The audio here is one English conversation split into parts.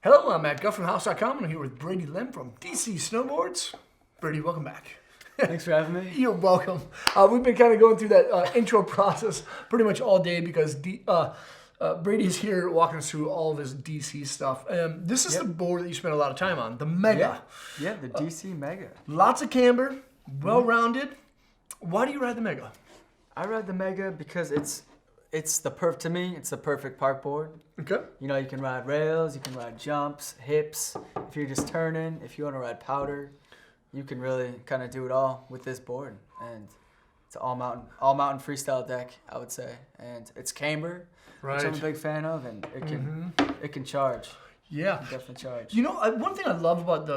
Hello, I'm Matt Guff from House.com, and I'm here with Brady Lim from DC Snowboards. Brady, welcome back. Thanks for having me. You're welcome. We've been kind of going through that intro process pretty much all day because Brady's here walking us through all of his DC stuff. This is the board that you spent a lot of time on, the Mega. Yeah, the DC Mega. Lots of camber, well-rounded. Why do you ride the Mega? I ride the Mega because it's the perfect park board. Okay. You know, you can ride rails, you can ride jumps, hips. If you're just turning, if you want to ride powder, you can really kind of do it all with this board. And it's an all mountain freestyle deck, I would say. And it's camber, which I'm a big fan of, and it can charge. Yeah. It can definitely charge. You know, one thing I love about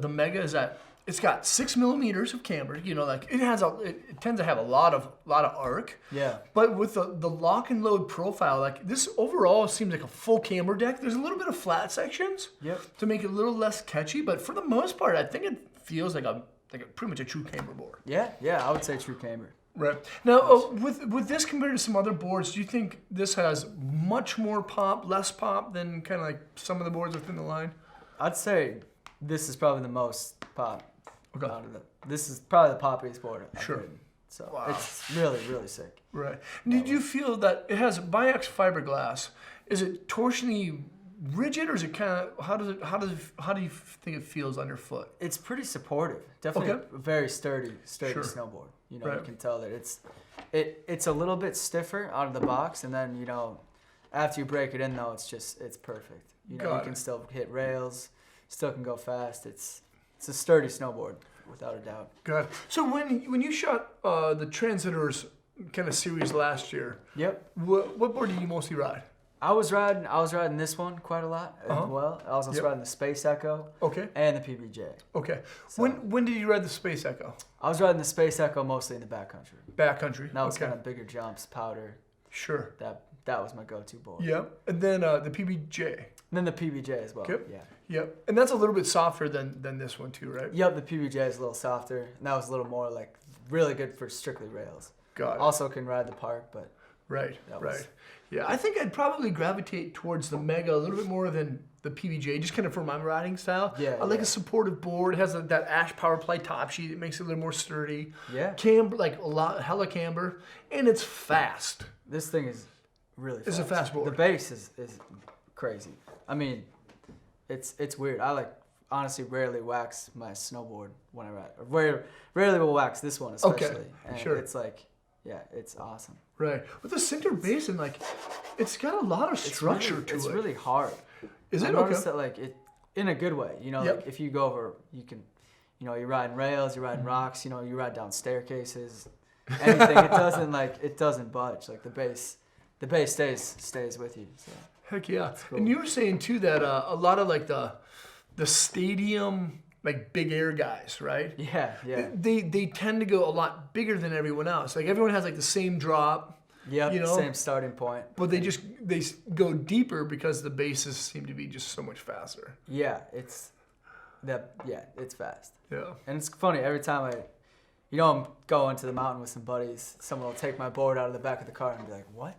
the Mega is that it's got 6 millimeters of camber. You know, like it tends to have a lot of arc. Yeah. But with the lock and load profile, like this overall seems like a full camber deck. There's a little bit of flat sections. Yep. To make it a little less catchy, but for the most part, I think it feels like a pretty much a true camber board. Yeah, I would say true camber. Right. Now, with this compared to some other boards, do you think this has much more pop, less pop than kind of like some of the boards within the line? I'd say this is probably the most pop. Okay. This is probably the poppiest board I've Sure. ridden. So Wow. it's really, really sick. Right. Did you feel that it has Biax fiberglass? Is it torsionally rigid, or is it kind of how do you think it feels underfoot? It's pretty supportive. Definitely a very sturdy Sure. snowboard. You know, Right. you can tell that it's a little bit stiffer out of the box, and then after you break it in though, it's perfect. You know, you can still hit rails, still can go fast. It's a sturdy snowboard without a doubt. Good. So when you shot the Transitors kind of series last year, Yep. what board did you mostly ride? I was riding this one quite a lot as well. I was also riding the Space Echo. Okay. And the PBJ. Okay. So, when did you ride the Space Echo? I was riding the Space Echo mostly in the backcountry. Backcountry. That was kind of bigger jumps, powder. Sure. That was my go-to board. Yep. And then the PBJ. And then the PBJ as well. Yep. Yeah. Yep. And that's a little bit softer than this one too, right? Yep, the PBJ is a little softer, and that was a little more like really good for strictly rails. Got it. Also can ride the park, but Right. Yeah, I think I'd probably gravitate towards the Mega a little bit more than the PBJ, just kind of for my riding style. Yeah. I like a supportive board. It has that ash power ply top sheet. It makes it a little more sturdy. Yeah. Camber, like hella camber, and it's fast. This thing is really fast. It's a fast board. The bass is crazy. I mean, it's weird. I honestly rarely wax my snowboard when I ride. Rarely will wax this one especially. Okay. And Sure. it's it's awesome. Right. With the sintered bass, and it's got a lot of structure to it. It's really hard. Is it? I noticed that it in a good way. You know, Yep. like if you go over, you can, you're riding rails, you're riding rocks, you ride down staircases, anything. it doesn't budge. Like the bass stays with you. So. Heck yeah. Cool. And you were saying too that a lot of the stadium big air guys, right? Yeah. They tend to go a lot bigger than everyone else. Like everyone has the same drop. Yep. Same starting point. But they go deeper because the bases seem to be just so much faster. Yeah, it's fast. Yeah. And it's funny every time I'm going to the mountain with some buddies. Someone will take my board out of the back of the car and be like, "What?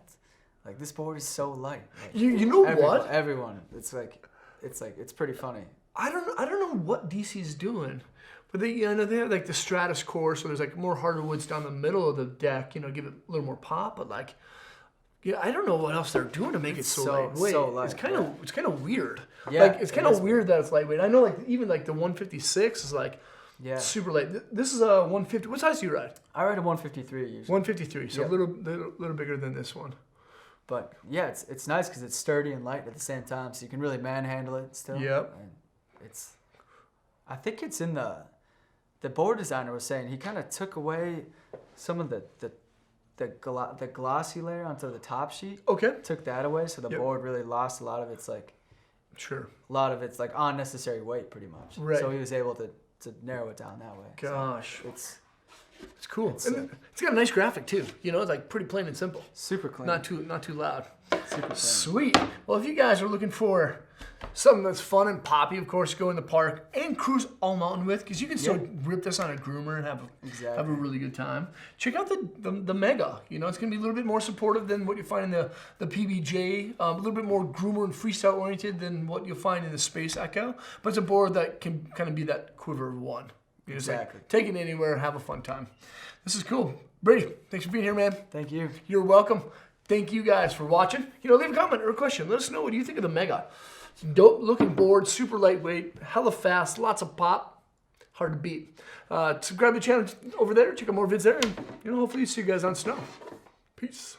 Like this board is so light." Like, you know what? Everyone. It's pretty funny. I don't know what DC's doing, but they have the Stratus core, so there's more hardwoods down the middle of the deck, give it a little more pop, but I don't know what else they're doing to make it so lightweight. So light, it's kind of weird. Yeah, it's kind of weird that it's lightweight. I know even the 156 is super light. This is a 150. What size do you ride? I ride a 153 usually. 153, so a little bigger than this one. But yeah, it's nice because it's sturdy and light at the same time, so you can really manhandle it still. Yep. And I think it's in the board designer was saying he kind of took away some of the glossy layer onto the top sheet. Okay. Took that away, so the board really lost a lot of its Sure. A lot of its unnecessary weight, pretty much. Right. So he was able to narrow it down that way. Gosh. So it's cool. It's and it's got a nice graphic too. It's pretty plain and simple. super clean. Not too loud. Super clean. Sweet. Well, if you guys are looking for Something that's fun and poppy, of course, go in the park and cruise all mountain with, because you can still rip this on a groomer and have a really good time. Check out the Mega. You know, it's going to be a little bit more supportive than what you find in the PBJ, a little bit more groomer and freestyle oriented than what you'll find in the Space Echo, but it's a board that can kind of be that quiver one. You just like, take it anywhere, have a fun time. This is cool. Brady, thanks for being here, man. Thank you. You're welcome. Thank you guys for watching. You know, leave a comment or a question. Let us know, what do you think of the Mega? It's a dope looking board, super lightweight, hella fast, lots of pop, hard to beat. Subscribe to the channel over there, check out more vids there, and hopefully see you guys on Snow. Peace.